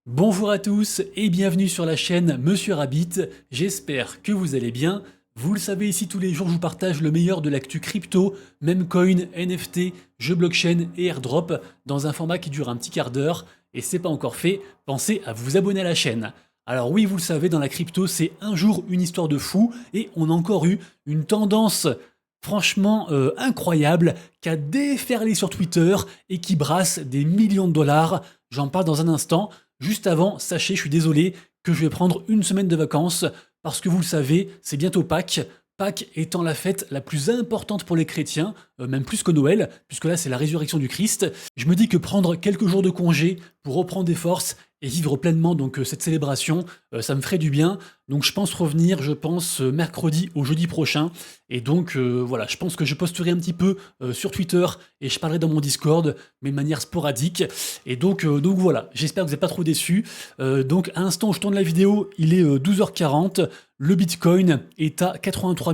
Bonjour à tous et bienvenue sur la chaîne Monsieur Rabbit, j'espère que vous allez bien. Vous le savez, ici tous les jours je vous partage le meilleur de l'actu crypto, même coin, NFT, jeux blockchain et airdrop dans un format qui dure un petit quart d'heure. Et si c'est pas encore fait, pensez à vous abonner à la chaîne. Alors oui, vous le savez, dans la crypto c'est un jour une histoire de fou et on a encore eu une tendance franchement incroyable qui a déferlé sur Twitter et qui brasse des millions de dollars. J'en parle dans un instant. Juste avant, sachez, je suis désolé, que je vais prendre une semaine de vacances parce que vous le savez, c'est bientôt Pâques. Pâques étant la fête la plus importante pour les chrétiens, même plus que Noël, puisque là c'est la résurrection du Christ. Je me dis que prendre quelques jours de congé pour reprendre des forces et vivre pleinement donc cette célébration, ça me ferait du bien. Donc je pense revenir, mercredi ou jeudi prochain. Et donc voilà, je pense que je posterai un petit peu sur Twitter et je parlerai dans mon Discord, mais de manière sporadique. Et donc voilà, j'espère que vous n'êtes pas trop déçus. Donc à l'instant où je tourne la vidéo, il est 12h40. Le Bitcoin est à 83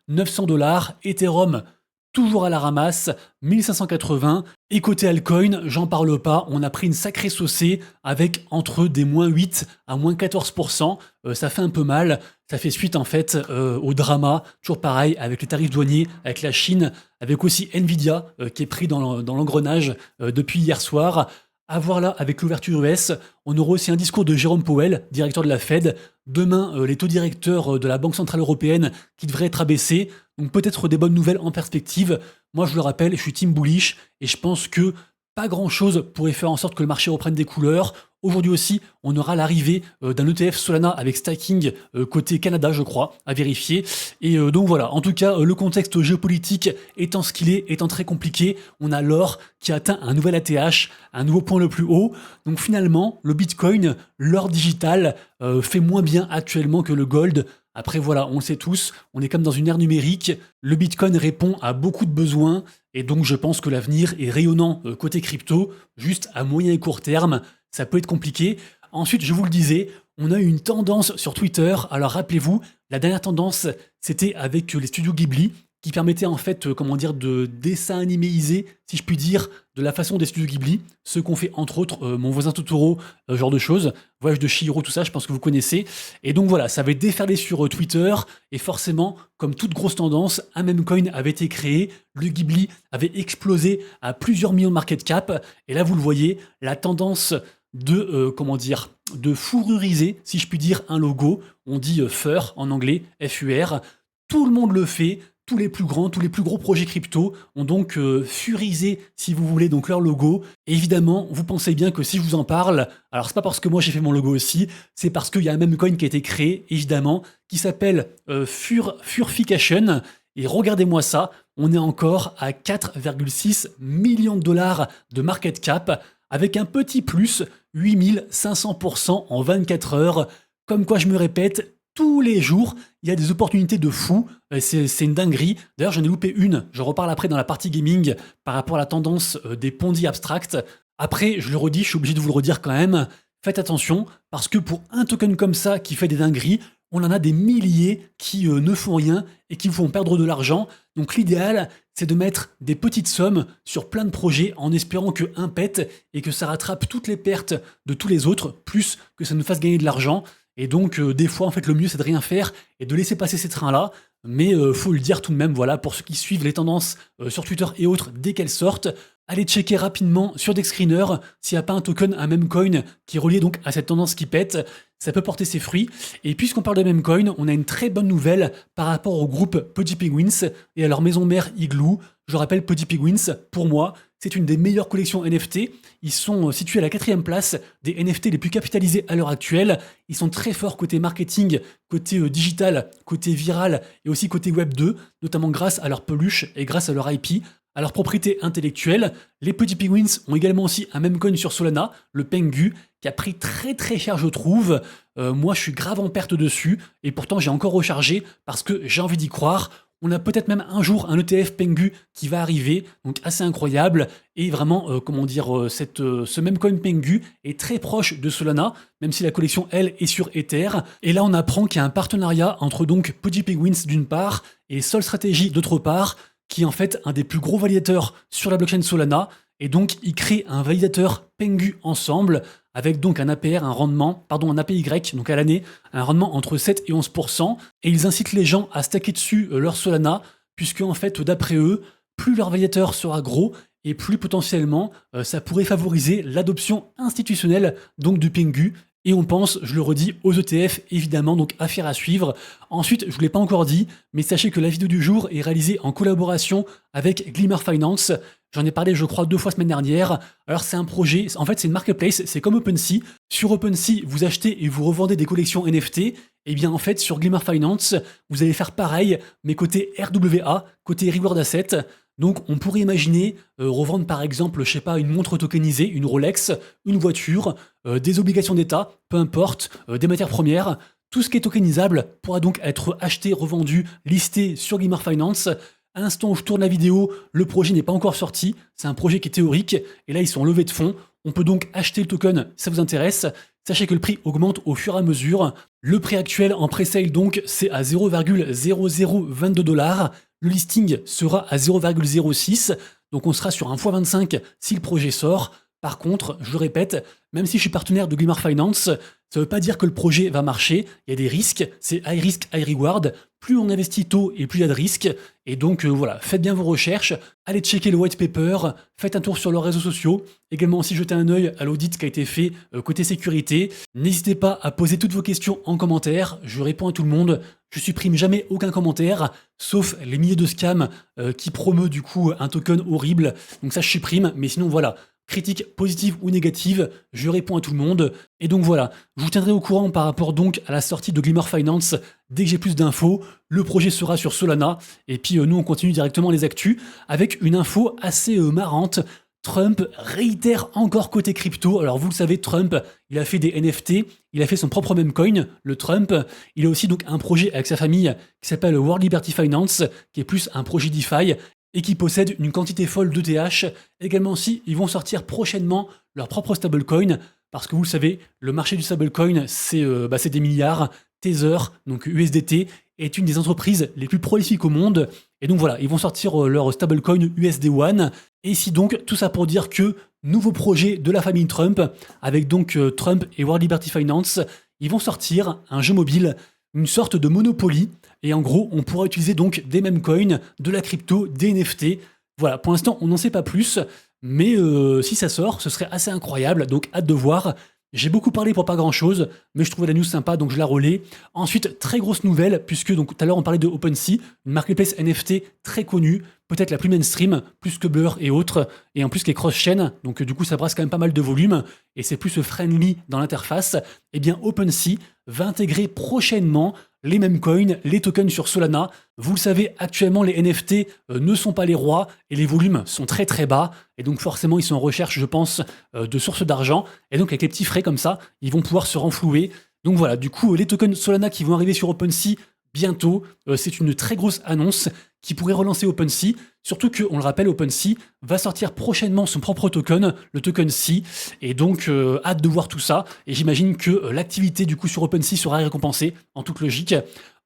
900 $, Ethereum toujours à la ramasse, 1580. Et côté altcoin, j'en parle pas, on a pris une sacrée saucée avec entre des moins 8 à moins 14%. Ça fait un peu mal, ça fait suite en fait au drama, toujours pareil, avec les tarifs douaniers, avec la Chine, avec aussi Nvidia qui est pris dans l'engrenage depuis hier soir. À voir là, avec l'ouverture US, on aura aussi un discours de Jérôme Powell, directeur de la Fed. Demain, les taux directeurs de la Banque Centrale Européenne qui devraient être abaissés. Donc peut-être des bonnes nouvelles en perspective. Moi, je le rappelle, je suis team bullish et je pense que pas grand-chose pourrait faire en sorte que le marché reprenne des couleurs. Aujourd'hui aussi, on aura l'arrivée d'un ETF Solana avec stacking côté Canada, je crois, à vérifier. Et donc voilà, en tout cas, le contexte géopolitique étant ce qu'il est, étant très compliqué, on a l'or qui atteint un nouvel ATH, un nouveau point le plus haut. Donc finalement, le Bitcoin, l'or digital, fait moins bien actuellement que le gold. Après voilà, on le sait tous, on est comme dans une ère numérique, le Bitcoin répond à beaucoup de besoins, et donc je pense que l'avenir est rayonnant côté crypto, juste à moyen et court terme, ça peut être compliqué. Ensuite, je vous le disais, on a eu une tendance sur Twitter, alors rappelez-vous, la dernière tendance, c'était avec les studios Ghibli, qui permettait en fait, comment dire, de dessin animéiser, si je puis dire, de la façon des studios Ghibli, ce qu'on fait entre autres Mon voisin Totoro, genre de choses, Voyage de Chihiro, tout ça, je pense que vous connaissez. Et donc voilà, ça avait déferlé sur Twitter, et forcément, comme toute grosse tendance, un meme coin avait été créé, le Ghibli avait explosé à plusieurs millions de market cap, et là vous le voyez, la tendance de, comment dire, de fourruriser, si je puis dire, un logo, on dit fur en anglais, FUR, tout le monde le fait, tous les plus grands, tous les plus gros projets crypto ont donc furisé, si vous voulez, donc leur logo. Et évidemment, vous pensez bien que si je vous en parle, alors c'est pas parce que moi j'ai fait mon logo aussi, c'est parce qu'il y a un meme coin qui a été créé, évidemment, qui s'appelle Furfication. Et regardez-moi ça, on est encore à 4,6 millions de dollars de market cap, avec un petit plus, 8500% en 24 heures. Comme quoi, je me répète, tous les jours, il y a des opportunités de fou. C'est une dinguerie. D'ailleurs, j'en ai loupé une. Je reparle après dans la partie gaming par rapport à la tendance des Ponzi abstracts. Après, je le redis, je suis obligé de vous le redire quand même. Faites attention parce que pour un token comme ça qui fait des dingueries, on en a des milliers qui ne font rien et qui vous font perdre de l'argent. Donc l'idéal, c'est de mettre des petites sommes sur plein de projets en espérant que un pète et que ça rattrape toutes les pertes de tous les autres, plus que ça nous fasse gagner de l'argent. Et donc, des fois, en fait, le mieux, c'est de rien faire et de laisser passer ces trains-là. Mais faut le dire tout de même, voilà, pour ceux qui suivent les tendances sur Twitter et autres, dès qu'elles sortent, allez checker rapidement sur Dexscreener s'il n'y a pas un token, un meme coin qui est relié donc à cette tendance qui pète. Ça peut porter ses fruits. Et puisqu'on parle de meme coin, on a une très bonne nouvelle par rapport au groupe Pudgy Penguins et à leur maison mère Igloo. Je rappelle, Pudgy Penguins, pour moi, c'est une des meilleures collections NFT. Ils sont situés à la 4e place des NFT les plus capitalisés à l'heure actuelle. Ils sont très forts côté marketing, côté digital, côté viral et aussi côté Web 2, notamment grâce à leur peluche et grâce à leur IP, à leur propriété intellectuelle. Les Pudgy Penguins ont également aussi un meme coin sur Solana, le Pengu, qui a pris très très cher je trouve. Moi je suis grave en perte dessus et pourtant j'ai encore rechargé parce que j'ai envie d'y croire. On a peut-être même un jour un ETF Pengu qui va arriver, donc assez incroyable. Et vraiment, comment dire, ce même coin Pengu est très proche de Solana, même si la collection, elle, est sur Ether. Et là, on apprend qu'il y a un partenariat entre donc Pudgy Penguins d'une part et Sol Strategy d'autre part, qui est en fait un des plus gros validateurs sur la blockchain Solana. et donc ils créent un validateur Pengu ensemble, avec donc un APR, un APY, donc à l'année, un rendement entre 7 et 11%, et ils incitent les gens à stacker dessus leur Solana, puisque en fait, d'après eux, plus leur validateur sera gros, et plus potentiellement, ça pourrait favoriser l'adoption institutionnelle donc du Pengu. Et on pense, je le redis, aux ETF, évidemment, donc affaire à suivre. Ensuite, je ne vous l'ai pas encore dit, mais sachez que la vidéo du jour est réalisée en collaboration avec Glimmer Finance. J'en ai parlé, je crois, 2 fois semaine dernière. Alors, c'est un projet, en fait, c'est une marketplace, c'est comme OpenSea. Sur OpenSea, vous achetez et vous revendez des collections NFT. Et bien, en fait, sur Glimmer Finance, vous allez faire pareil, mais côté RWA, côté Reward Asset. Donc, on pourrait imaginer revendre par exemple, je sais pas, une montre tokenisée, une Rolex, une voiture, des obligations d'État, peu importe, des matières premières. Tout ce qui est tokenisable pourra donc être acheté, revendu, listé sur Glimmer Finance. À l'instant où je tourne la vidéo, le projet n'est pas encore sorti. C'est un projet qui est théorique. Et là, ils sont en levée de fonds. On peut donc acheter le token si ça vous intéresse. Sachez que le prix augmente au fur et à mesure. Le prix actuel en pré-sale donc, c'est à 0,0022 $. Le listing sera à 0,06, donc on sera sur un x25 si le projet sort. Par contre, je le répète, même si je suis partenaire de Glimmer Finance, ça ne veut pas dire que le projet va marcher. Il y a des risques, c'est high risk, high reward. Plus on investit tôt et plus il y a de risques. Et donc voilà, faites bien vos recherches, allez checker le white paper, faites un tour sur leurs réseaux sociaux. Également aussi jeter un œil à l'audit qui a été fait côté sécurité. N'hésitez pas à poser toutes vos questions en commentaire, je réponds à tout le monde. Je supprime jamais aucun commentaire, sauf les milliers de scams qui promeuvent du coup un token horrible. Donc ça je supprime, mais sinon voilà. Critiques positives ou négatives, je réponds à tout le monde. Et donc voilà, je vous tiendrai au courant par rapport donc à la sortie de Glimmer Finance. Dès que j'ai plus d'infos, le projet sera sur Solana. Et puis nous, on continue directement les actus avec une info assez marrante. Trump réitère encore côté crypto. Alors vous le savez, Trump, il a fait des NFT, il a fait son propre meme coin, le Trump. Il a aussi donc un projet avec sa famille qui s'appelle World Liberty Finance, qui est plus un projet DeFi, et qui possède une quantité folle d'ETH. Également aussi, ils vont sortir prochainement leur propre stablecoin, parce que vous le savez, le marché du stablecoin, c'est des milliards. Tether, donc USDT, est une des entreprises les plus prolifiques au monde. Et donc voilà, ils vont sortir leur stablecoin USD One. Et ici donc, tout ça pour dire que nouveau projet de la famille Trump, avec donc Trump et World Liberty Finance, ils vont sortir un jeu mobile, une sorte de Monopoly. Et en gros, on pourra utiliser donc des meme coins, de la crypto, des NFT. Voilà, pour l'instant, on n'en sait pas plus. Mais si ça sort, ce serait assez incroyable. Donc hâte de voir. J'ai beaucoup parlé pour pas grand chose, mais je trouvais la news sympa, donc je la relais. Ensuite, très grosse nouvelle, puisque donc tout à l'heure on parlait de OpenSea, une marketplace NFT très connue, peut-être la plus mainstream, plus que Blur et autres, et en plus qui est cross-chain, donc du coup ça brasse quand même pas mal de volume, et c'est plus friendly dans l'interface. Eh bien OpenSea va intégrer prochainement les mêmes coins, les tokens sur Solana. Vous le savez, actuellement, les NFT ne sont pas les rois et les volumes sont très très bas. Et donc forcément, ils sont en recherche, je pense, de sources d'argent. Et donc avec les petits frais comme ça, ils vont pouvoir se renflouer. Donc voilà, du coup, les tokens Solana qui vont arriver sur OpenSea bientôt, c'est une très grosse annonce qui pourrait relancer OpenSea. Surtout que, on le rappelle, OpenSea va sortir prochainement son propre token, le token Sea. Et donc, hâte de voir tout ça. Et j'imagine que l'activité du coup sur OpenSea sera récompensée, en toute logique.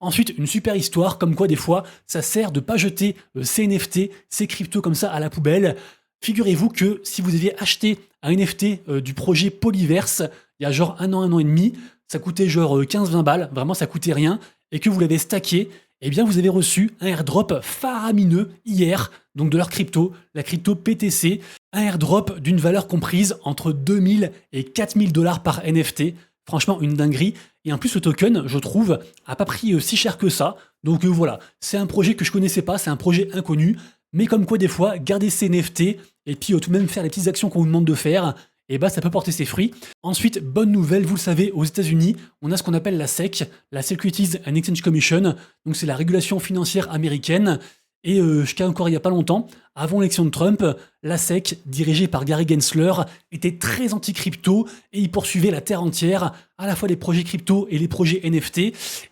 Ensuite, une super histoire, comme quoi des fois, ça sert de pas jeter ces NFT, ces cryptos comme ça à la poubelle. Figurez-vous que si vous aviez acheté un NFT du projet Polyverse, il y a genre un an et demi, ça coûtait genre 15-20 balles, vraiment ça coûtait rien, et que vous l'avez stacké, eh bien vous avez reçu un airdrop faramineux hier, donc de leur crypto, la crypto PTC, un airdrop d'une valeur comprise entre 2000 et 4000 $ par NFT. Franchement, une dinguerie. Et en plus, le token, je trouve, a pas pris si cher que ça. Donc voilà, c'est un projet que je connaissais pas, c'est un projet inconnu. Mais comme quoi, des fois, garder ses NFT et puis tout de même faire les petites actions qu'on vous demande de faire, et bah ça peut porter ses fruits. Ensuite, bonne nouvelle, vous le savez, aux États-Unis, on a ce qu'on appelle la SEC, la Securities and Exchange Commission. Donc c'est la régulation financière américaine. Et jusqu'à encore il n'y a pas longtemps, avant l'élection de Trump, la SEC, dirigée par Gary Gensler, était très anti-crypto et il poursuivait la terre entière, à la fois les projets crypto et les projets NFT.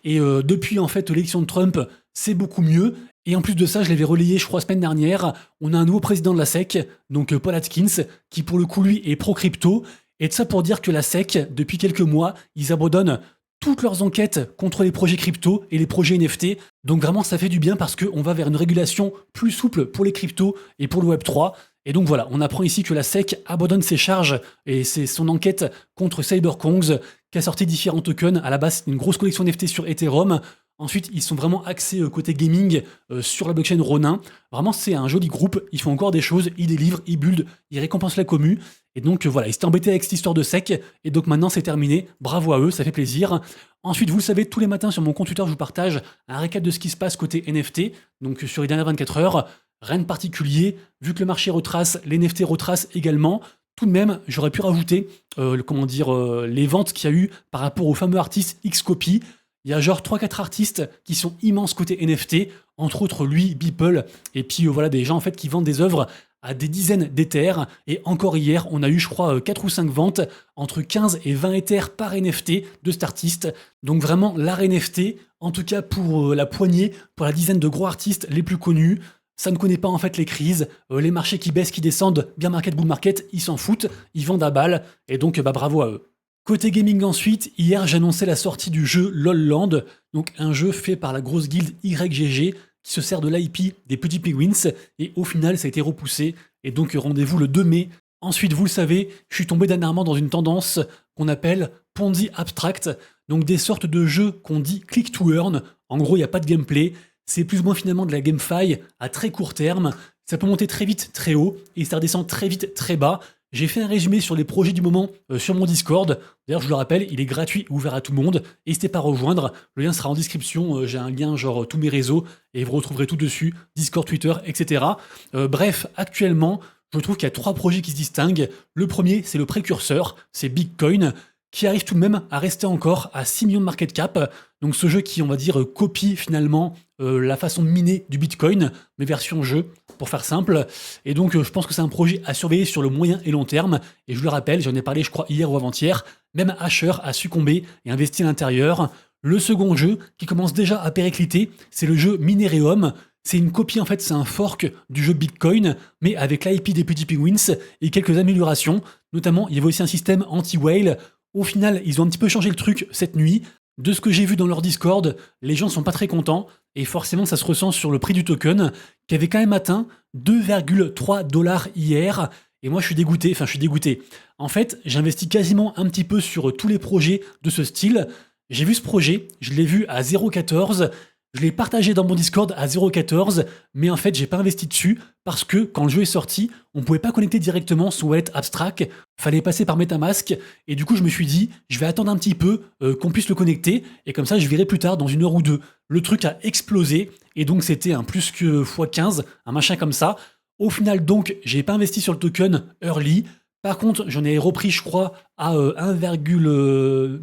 Et depuis en fait l'élection de Trump, c'est beaucoup mieux. Et en plus de ça, je l'avais relayé, je crois, semaine dernière, on a un nouveau président de la SEC, donc Paul Atkins, qui pour le coup, lui, est pro-crypto. Et de ça pour dire que la SEC, depuis quelques mois, ils abandonnent toutes leurs enquêtes contre les projets crypto et les projets NFT. Donc vraiment, ça fait du bien parce qu'on va vers une régulation plus souple pour les cryptos et pour le Web3. Et donc voilà, on apprend ici que la SEC abandonne ses charges et c'est son enquête contre Cyberkongs qui a sorti différents tokens. À la base, c'est une grosse collection NFT sur Ethereum. Ensuite, ils sont vraiment axés côté gaming sur la blockchain Ronin. Vraiment, c'est un joli groupe. Ils font encore des choses, ils délivrent, ils buildent, ils récompensent la commu. Et donc voilà, ils s'étaient embêtés avec cette histoire de SEC. Et donc maintenant, c'est terminé. Bravo à eux, ça fait plaisir. Ensuite, vous le savez, tous les matins sur mon compte Twitter, je vous partage un récap de ce qui se passe côté NFT. Donc sur les dernières 24 heures, rien de particulier. Vu que le marché retrace, les NFT retracent également. Tout de même, j'aurais pu rajouter les ventes qu'il y a eu par rapport au fameux artiste Xcopy. Il y a genre 3-4 artistes qui sont immenses côté NFT, entre autres lui, Beeple, et puis voilà des gens en fait qui vendent des œuvres à des dizaines d'Ethers. Et encore hier, on a eu, je crois, 4 ou 5 ventes entre 15 et 20 Ethers par NFT de cet artiste. Donc vraiment, l'art NFT, en tout cas pour la poignée, pour la dizaine de gros artistes les plus connus, ça ne connaît pas en fait les crises, les marchés qui baissent, qui descendent, bien market, bull market, ils s'en foutent, ils vendent à balle, et donc bravo à eux. Côté gaming ensuite, hier j'annonçais la sortie du jeu LOLland, donc un jeu fait par la grosse guilde YGG qui se sert de l'IP des Petits Penguins, et au final ça a été repoussé, et donc rendez-vous le 2 mai. Ensuite, vous le savez, je suis tombé dernièrement dans une tendance qu'on appelle Ponzi Abstract, donc des sortes de jeux qu'on dit click to earn, en gros il n'y a pas de gameplay, c'est plus ou moins finalement de la GameFi à très court terme, ça peut monter très vite très haut, et ça redescend très vite très bas. J'ai fait un résumé sur les projets du moment sur mon Discord. D'ailleurs, je vous le rappelle, il est gratuit, ouvert à tout le monde. N'hésitez pas à rejoindre. Le lien sera en description. J'ai un lien genre tous mes réseaux et vous retrouverez tout dessus. Discord, Twitter, etc. Bref, actuellement, je trouve qu'il y a 3 projets qui se distinguent. Le premier, c'est le précurseur, c'est Bitcoin, qui arrive tout de même à rester encore à 6 millions de market cap. Donc ce jeu qui, on va dire, copie finalement la façon de miner du Bitcoin, mais version jeu, pour faire simple. Et donc je pense que c'est un projet à surveiller sur le moyen et long terme. Et je vous le rappelle, j'en ai parlé je crois hier ou avant-hier, même Asher a succombé et investi à l'intérieur. Le second jeu, qui commence déjà à péricliter, c'est le jeu Minereum. C'est une copie, en fait, c'est un fork du jeu Bitcoin, mais avec l'IP des Petits Penguins et quelques améliorations. Notamment, il y avait aussi un système anti-whale. Au final, ils ont un petit peu changé le truc cette nuit. De ce que j'ai vu dans leur Discord, les gens sont pas très contents, et forcément ça se ressent sur le prix du token, qui avait quand même atteint 2,3 $ hier, et moi je suis dégoûté. En fait, j'investis quasiment un petit peu sur tous les projets de ce style. J'ai vu ce projet, je l'ai vu à 0,14, je l'ai partagé dans mon Discord à 0,14, mais en fait, j'ai pas investi dessus parce que quand le jeu est sorti, on pouvait pas connecter directement son wallet Abstract, fallait passer par MetaMask, et du coup, je me suis dit, je vais attendre un petit peu qu'on puisse le connecter, et comme ça, je verrai plus tard dans 1 heure ou 2. Le truc a explosé, et donc c'était un plus que x15, un machin comme ça. Au final, donc, j'ai pas investi sur le token early. Par contre, j'en ai repris, je crois, à 0,5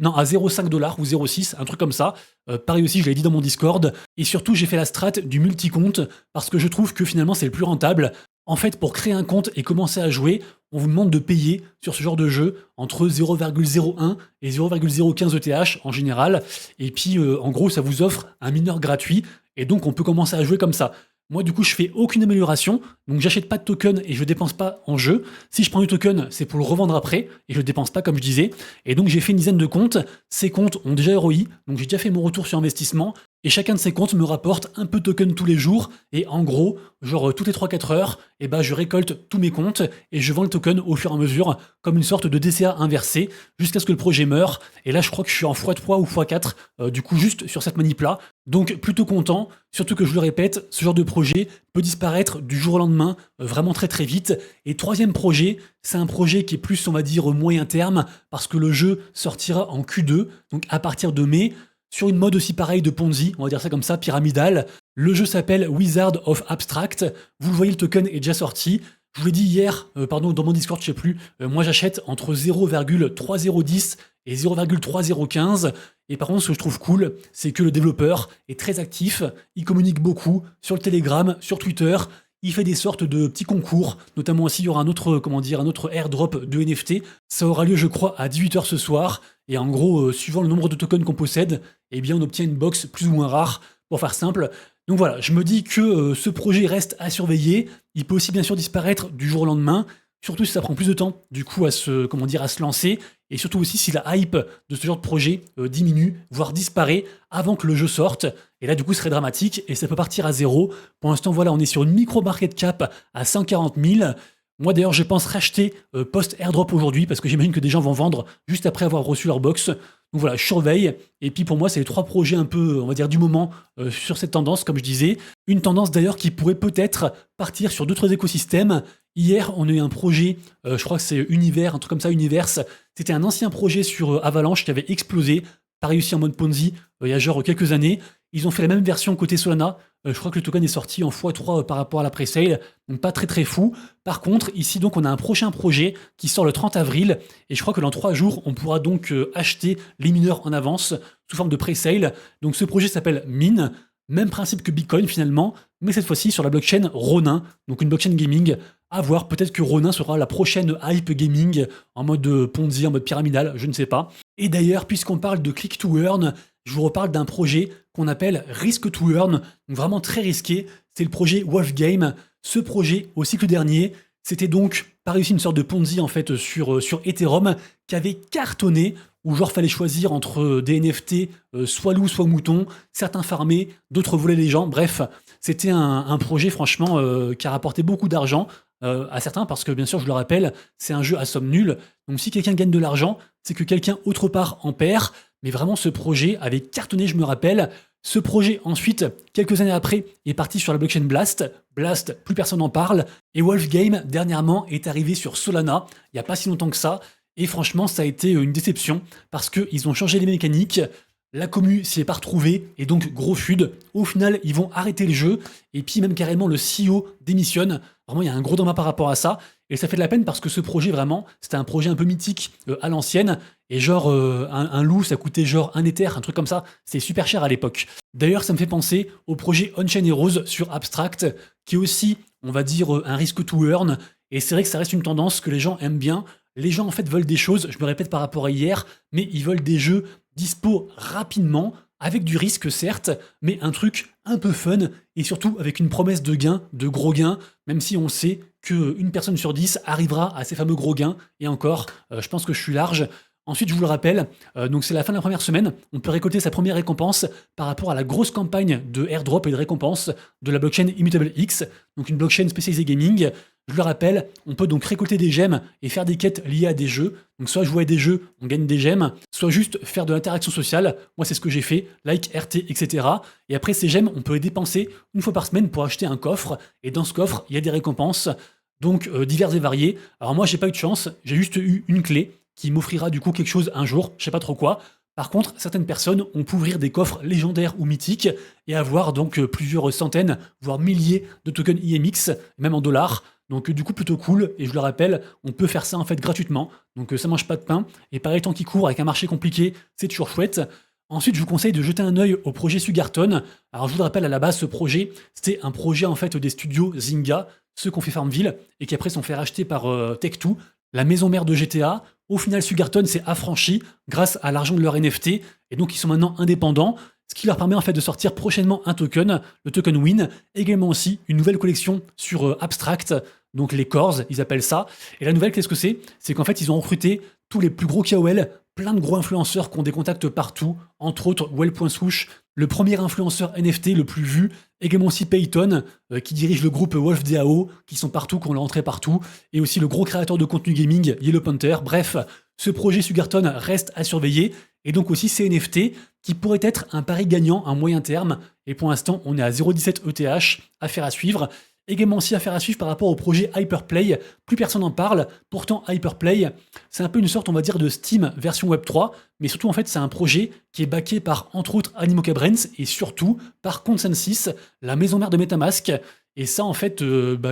$ ou 0,6, un truc comme ça. Pareil aussi, je l'ai dit dans mon Discord. Et surtout, j'ai fait la strat du multi-compte parce que je trouve que finalement, c'est le plus rentable. En fait, pour créer un compte et commencer à jouer, on vous demande de payer sur ce genre de jeu entre 0,01 et 0,015 ETH en général. Et puis, en gros, ça vous offre un mineur gratuit. Et donc, on peut commencer à jouer comme ça. Moi, du coup, je fais aucune amélioration, donc j'achète pas de token et je dépense pas en jeu. Si je prends du token, c'est pour le revendre après et je dépense pas, comme je disais. Et donc, j'ai fait une dizaine de comptes. Ces comptes ont déjà ROI, donc j'ai déjà fait mon retour sur investissement. Et chacun de ces comptes me rapporte un peu de token tous les jours. Et en gros, genre toutes les 3-4 heures, je récolte tous mes comptes et je vends le token au fur et à mesure, comme une sorte de DCA inversé, jusqu'à ce que le projet meure. Et là, je crois que je suis en x3 ou x4, du coup, juste sur cette manip-là. Donc, plutôt content, surtout que je le répète, ce genre de projet peut disparaître du jour au lendemain, vraiment très très vite. Et troisième projet, c'est un projet qui est plus, on va dire, moyen terme, parce que le jeu sortira en Q2, donc à partir de mai, sur une mode aussi pareille de Ponzi, on va dire ça comme ça, pyramidal. Le jeu s'appelle Wizard of Abstract. Vous le voyez, le token est déjà sorti. Je vous l'ai dit hier, dans mon Discord, je sais plus, moi j'achète entre 0,3010 et 0,3015. Et par contre, ce que je trouve cool, c'est que le développeur est très actif, il communique beaucoup sur le Telegram, sur Twitter, il fait des sortes de petits concours, notamment aussi il y aura un autre airdrop de NFT. Ça aura lieu, je crois, à 18 h ce soir. Et en gros, suivant le nombre de tokens qu'on possède, eh bien on obtient une box plus ou moins rare, pour faire simple. Donc voilà, je me dis que ce projet reste à surveiller. Il peut aussi bien sûr disparaître du jour au lendemain, surtout si ça prend plus de temps du coup à se lancer, et surtout aussi si la hype de ce genre de projet diminue, voire disparaît avant que le jeu sorte. Et là du coup ce serait dramatique et ça peut partir à zéro. Pour l'instant voilà, on est sur une micro market cap à 140 000. Moi d'ailleurs, je pense racheter post-airdrop aujourd'hui parce que j'imagine que des gens vont vendre juste après avoir reçu leur box. Donc voilà, je surveille. Et puis pour moi, c'est les 3 projets un peu, on va dire, du moment sur cette tendance, comme je disais. Une tendance d'ailleurs qui pourrait peut-être partir sur d'autres écosystèmes. Hier, on a eu un projet, je crois que c'est Univers, un truc comme ça, Universe. C'était un ancien projet sur Avalanche qui avait explosé, pas réussi en mode Ponzi, il y a genre quelques années. Ils ont fait la même version côté Solana. Je crois que le token est sorti en x3 par rapport à la pre-sale, donc pas très très fou. Par contre, ici donc on a un prochain projet qui sort le 30 avril, et je crois que dans 3 jours, on pourra donc acheter les mineurs en avance sous forme de pre-sale. Donc ce projet s'appelle Mine, même principe que Bitcoin finalement, mais cette fois-ci sur la blockchain Ronin, donc une blockchain gaming. À voir, peut-être que Ronin sera la prochaine hype gaming en mode Ponzi, en mode pyramidal, je ne sais pas. Et d'ailleurs, puisqu'on parle de click to earn, je vous reparle d'un projet qu'on appelle Risk to Earn, donc vraiment très risqué. C'est le projet Wolfgame. Ce projet, au cycle dernier, c'était donc pas réussi une sorte de Ponzi en fait sur Ethereum qui avait cartonné, où genre fallait choisir entre des NFT, soit loup, soit mouton, certains farmaient, d'autres volaient les gens. Bref, c'était un projet franchement qui a rapporté beaucoup d'argent à certains parce que bien sûr, je le rappelle, c'est un jeu à somme nulle. Donc si quelqu'un gagne de l'argent, c'est que quelqu'un autre part en perd. Mais vraiment, ce projet avait cartonné, je me rappelle. Ce projet, ensuite, quelques années après, est parti sur la blockchain Blast. Blast, plus personne n'en parle. Et Wolfgame, dernièrement, est arrivé sur Solana, il n'y a pas si longtemps que ça. Et franchement, ça a été une déception, parce qu'ils ont changé les mécaniques. La commu s'y est pas retrouvée, et donc gros FUD. Au final, ils vont arrêter le jeu, et puis même carrément le CEO démissionne. Vraiment, il y a un gros drama par rapport à ça. Et ça fait de la peine parce que ce projet, vraiment, c'était un projet un peu mythique à l'ancienne. Et genre, un loup, ça coûtait genre 1 Ether, un truc comme ça. C'était super cher à l'époque. D'ailleurs, ça me fait penser au projet On-Chain Heroes sur Abstract, qui est aussi, on va dire, un risk to earn. Et c'est vrai que ça reste une tendance que les gens aiment bien. Les gens, en fait, veulent des choses, je me répète par rapport à hier, mais ils veulent des jeux dispo rapidement, avec du risque certes, mais un truc un peu fun, et surtout avec une promesse de gain, de gros gains, même si on sait qu'une personne sur 10 arrivera à ces fameux gros gains, et encore, je pense que je suis large. Ensuite, je vous le rappelle, donc c'est la fin de la première semaine, on peut récolter sa première récompense par rapport à la grosse campagne de airdrop et de récompense de la blockchain Immutable X, donc une blockchain spécialisée gaming. Je le rappelle, on peut donc récolter des gemmes et faire des quêtes liées à des jeux. Donc soit jouer à des jeux, on gagne des gemmes, soit juste faire de l'interaction sociale. Moi, c'est ce que j'ai fait, like, RT, etc. Et après, ces gemmes, on peut les dépenser une fois par semaine pour acheter un coffre. Et dans ce coffre, il y a des récompenses, donc diverses et variées. Alors moi, j'ai pas eu de chance, j'ai juste eu une clé qui m'offrira du coup quelque chose un jour, je sais pas trop quoi. Par contre, certaines personnes ont pu ouvrir des coffres légendaires ou mythiques et avoir donc plusieurs centaines, voire milliers de tokens IMX, même en dollars. Donc du coup plutôt cool, et je le rappelle, on peut faire ça en fait gratuitement, donc ça mange pas de pain, et pareil, le temps qui court avec un marché compliqué, c'est toujours chouette. Ensuite, je vous conseille de jeter un œil au projet Sugarton. Alors je vous le rappelle, à la base, ce projet, c'était un projet en fait des studios Zynga, ceux qu'on fait Farmville, et qui après sont fait racheter par Tech2, la maison mère de GTA. Au final, Sugarton s'est affranchi grâce à l'argent de leur NFT, et donc ils sont maintenant indépendants, ce qui leur permet en fait de sortir prochainement un token, le token Win, également aussi une nouvelle collection sur Abstract, donc les cores, ils appellent ça. Et la nouvelle, qu'est-ce que c'est? C'est qu'en fait, ils ont recruté tous les plus gros KOL, plein de gros influenceurs qui ont des contacts partout, entre autres Well.Swoosh, le premier influenceur NFT le plus vu, également aussi Payton, qui dirige le groupe WolfDAO, qui sont partout, qui ont rentré partout, et aussi le gros créateur de contenu gaming, Yellow Panther. Bref, ce projet Sugarton reste à surveiller, et donc aussi ces NFT, qui pourraient être un pari gagnant à moyen terme, et pour l'instant, on est à 0,17 ETH, affaire à suivre. Également aussi affaire à suivre par rapport au projet Hyperplay, plus personne n'en parle, pourtant Hyperplay, c'est un peu une sorte, on va dire, de Steam version Web3, mais surtout en fait c'est un projet qui est backé par entre autres Animoca Brands et surtout par Consensus, la maison mère de MetaMask, et ça en fait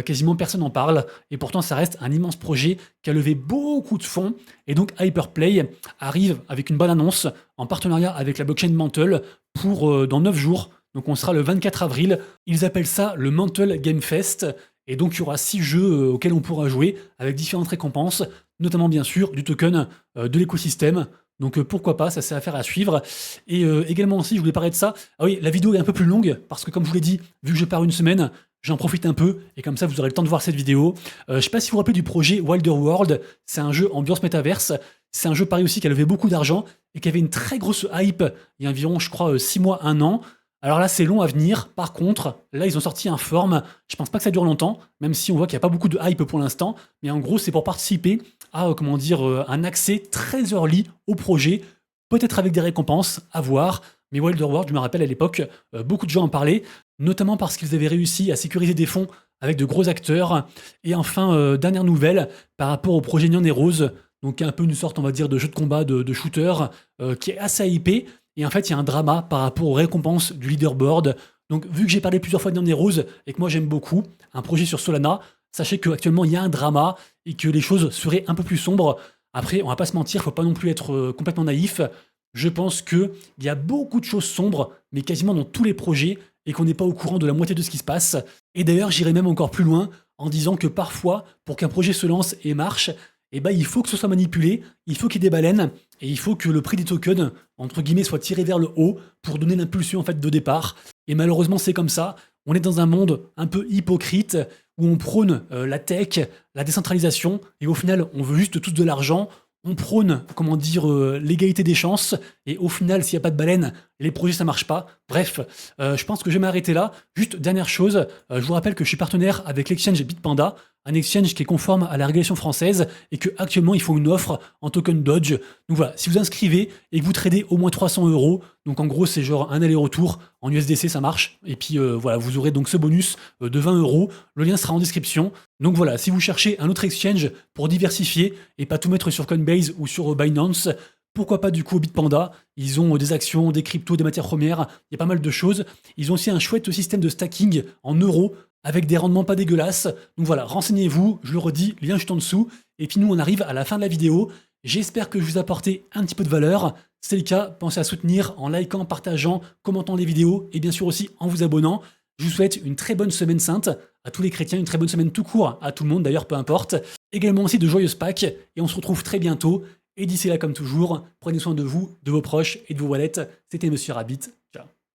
quasiment personne n'en parle, et pourtant ça reste un immense projet qui a levé beaucoup de fonds, et donc Hyperplay arrive avec une bonne annonce en partenariat avec la blockchain Mantle pour dans 9 jours. Donc on sera le 24 avril, ils appellent ça le Mantle Game Fest, et donc il y aura 6 jeux auxquels on pourra jouer, avec différentes récompenses, notamment bien sûr du token de l'écosystème, donc pourquoi pas, ça c'est affaire à suivre. Et également aussi, je voulais parler de ça, ah oui, la vidéo est un peu plus longue, parce que comme je vous l'ai dit, vu que je pars une semaine, j'en profite un peu, et comme ça vous aurez le temps de voir cette vidéo. Je sais pas si vous vous rappelez du projet Wilder World, c'est un jeu ambiance métaverse, c'est un jeu pareil aussi qui a levé beaucoup d'argent, et qui avait une très grosse hype, il y a environ, je crois, 6 mois, 1 an. Alors là, c'est long à venir. Par contre, là, ils ont sorti un form. Je pense pas que ça dure longtemps, même si on voit qu'il n'y a pas beaucoup de hype pour l'instant. Mais en gros, c'est pour participer à, comment dire, un accès très early au projet, peut-être avec des récompenses, à voir. Mais Wilder World, je me rappelle à l'époque, beaucoup de gens en parlaient, notamment parce qu'ils avaient réussi à sécuriser des fonds avec de gros acteurs. Et enfin, dernière nouvelle, par rapport au projet Neon Heroes, donc un peu une sorte, on va dire, de jeu de combat, de shooter, qui est assez hypé. Et en fait, il y a un drama par rapport aux récompenses du leaderboard. Donc, vu que j'ai parlé plusieurs fois de Neon Heroes et que moi j'aime beaucoup un projet sur Solana, sachez qu'actuellement il y a un drama et que les choses seraient un peu plus sombres. Après, on va pas se mentir, faut pas non plus être complètement naïf. Je pense qu'il y a beaucoup de choses sombres, mais quasiment dans tous les projets, et qu'on n'est pas au courant de la moitié de ce qui se passe. Et d'ailleurs, j'irai même encore plus loin en disant que parfois, pour qu'un projet se lance et marche, eh ben, il faut que ce soit manipulé, il faut qu'il y ait des baleines, et il faut que le prix des tokens, entre guillemets, soit tiré vers le haut pour donner l'impulsion en fait de départ. Et malheureusement, c'est comme ça. On est dans un monde un peu hypocrite où on prône la tech, la décentralisation, et au final, on veut juste tous de l'argent. On prône, comment dire, l'égalité des chances, et au final, s'il n'y a pas de baleine, les projets ça marche pas. Bref, je pense que je vais m'arrêter là. Juste dernière chose, je vous rappelle que je suis partenaire avec l'exchange Bitpanda, un exchange qui est conforme à la régulation française et que actuellement ils font une offre en token Dodge. Donc voilà, si vous inscrivez et que vous tradez au moins 300 euros, donc en gros c'est genre un aller-retour en USDC, ça marche. Et puis voilà, vous aurez donc ce bonus de 20 euros. Le lien sera en description. Donc voilà, si vous cherchez un autre exchange pour diversifier et pas tout mettre sur Coinbase ou sur Binance, pourquoi pas du coup Bitpanda. Ils ont des actions, des cryptos, des matières premières, il y a pas mal de choses. Ils ont aussi un chouette système de stacking en euros avec des rendements pas dégueulasses. Donc voilà, renseignez-vous, je le redis, lien juste en dessous. Et puis nous, on arrive à la fin de la vidéo. J'espère que je vous ai apporté un petit peu de valeur. Si c'est le cas, pensez à soutenir en likant, partageant, commentant les vidéos et bien sûr aussi en vous abonnant. Je vous souhaite une très bonne semaine sainte à tous les chrétiens, une très bonne semaine tout court à tout le monde d'ailleurs, peu importe. Également aussi de joyeuses Pâques et on se retrouve très bientôt. Et d'ici là, comme toujours, prenez soin de vous, de vos proches et de vos wallets. C'était Monsieur Rabbit. Ciao.